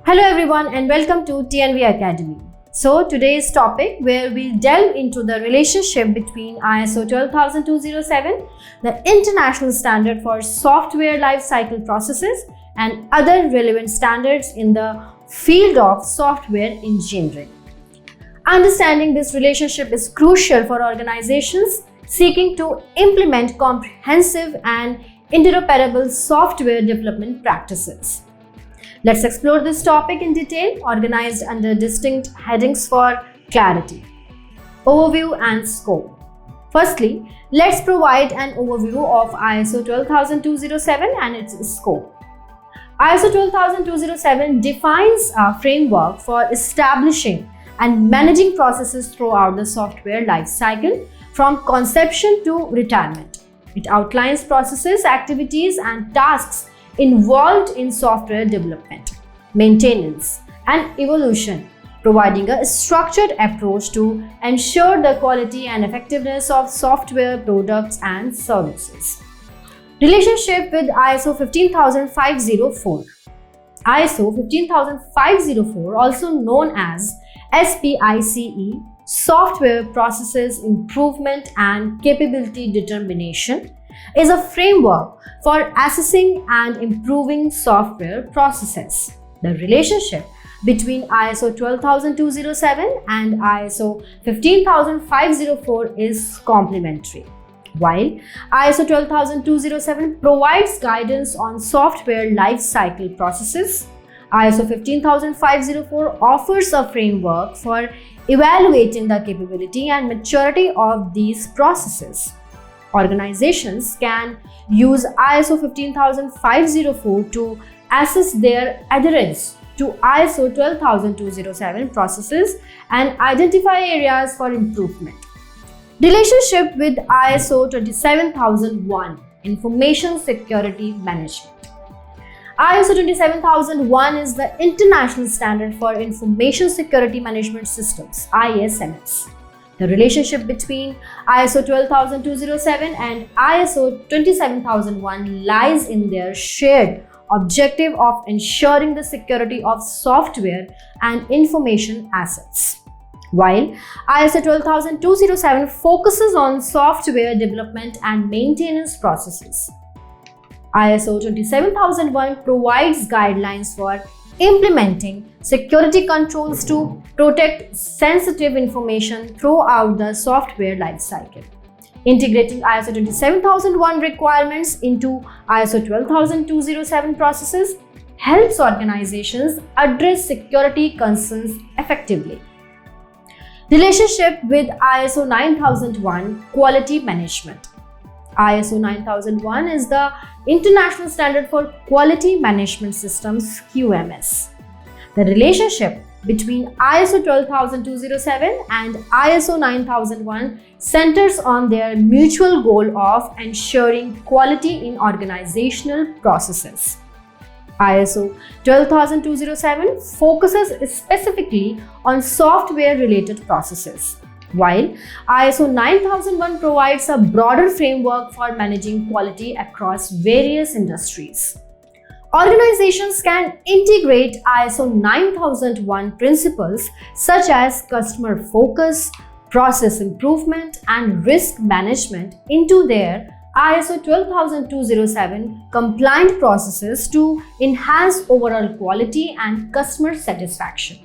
Hello everyone and welcome to TNV Academy. So today's topic where we'll delve into the relationship between ISO 12207, the international standard for software lifecycle processes, and other relevant standards in the field of software engineering. Understanding this relationship is crucial for organizations seeking to implement comprehensive and interoperable software development practices. Let's explore this topic in detail, organized under distinct headings for clarity, overview, and scope. Firstly, let's provide an overview of ISO 12207 and its scope. ISO 12207 defines a framework for establishing and managing processes throughout the software lifecycle from conception to retirement. It outlines processes, activities, and tasks involved in software development, maintenance, and evolution, providing a structured approach to ensure the quality and effectiveness of software products and services. Relationship with ISO 15504. ISO 15504, also known as SPICE, Software Processes Improvement and Capability Determination, is a framework for assessing and improving software processes. The relationship between ISO 12207 and ISO 15504 is complementary. While ISO 12207 provides guidance on software lifecycle processes, ISO 15504 offers a framework for evaluating the capability and maturity of these processes. Organizations can use ISO 15504 to assess their adherence to ISO 12207 processes and identify areas for improvement. Relationship with ISO 27001, Information Security Management. ISO 27001 is the international standard for information security management systems, ISMS. The relationship between ISO 12207 and ISO 27001 lies in their shared objective of ensuring the security of software and information assets. While ISO 12207 focuses on software development and maintenance processes, ISO 27001 provides guidelines for implementing security controls to protect sensitive information throughout the software lifecycle. Integrating ISO 27001 requirements into ISO 12207 processes helps organizations address security concerns effectively. Relationship with ISO 9001 Quality Management. ISO 9001 is the international standard for quality management systems, QMS. The relationship between ISO 12207 and ISO 9001 centers on their mutual goal of ensuring quality in organizational processes. ISO 12207 focuses specifically on software-related processes, while ISO 9001 provides a broader framework for managing quality across various industries. Organizations can integrate ISO 9001 principles such as customer focus, process improvement, and risk management into their ISO 12207 compliant processes to enhance overall quality and customer satisfaction.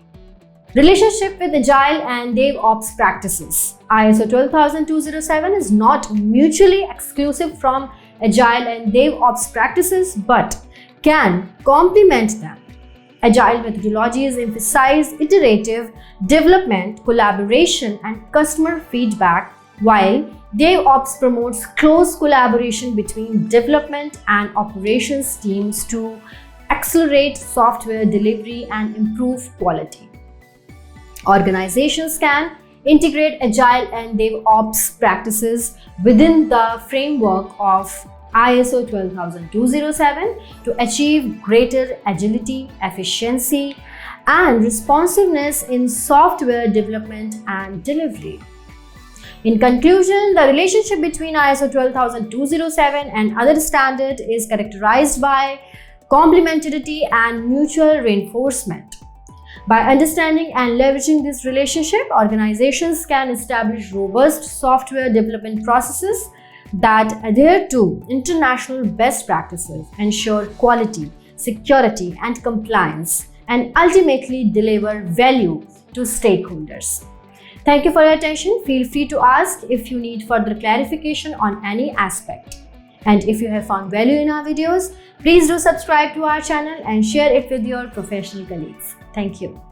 Relationship with Agile and DevOps practices. ISO 12207 is not mutually exclusive from Agile and DevOps practices but can complement them. Agile methodologies emphasize iterative development, collaboration, and customer feedback, while DevOps promotes close collaboration between development and operations teams to accelerate software delivery and improve quality. Organizations can integrate Agile and DevOps practices within the framework of ISO 12207 to achieve greater agility, efficiency, and responsiveness in software development and delivery. In conclusion, the relationship between ISO 12207 and other standards is characterized by complementarity, and mutual reinforcement. By understanding and leveraging this relationship, organizations can establish robust software development processes that adhere to international best practices, ensure quality, security, and compliance, and ultimately deliver value to stakeholders. Thank you for your attention. Feel free to ask if you need further clarification on any aspect. And if you have found value in our videos, please do subscribe to our channel and share it with your professional colleagues. Thank you.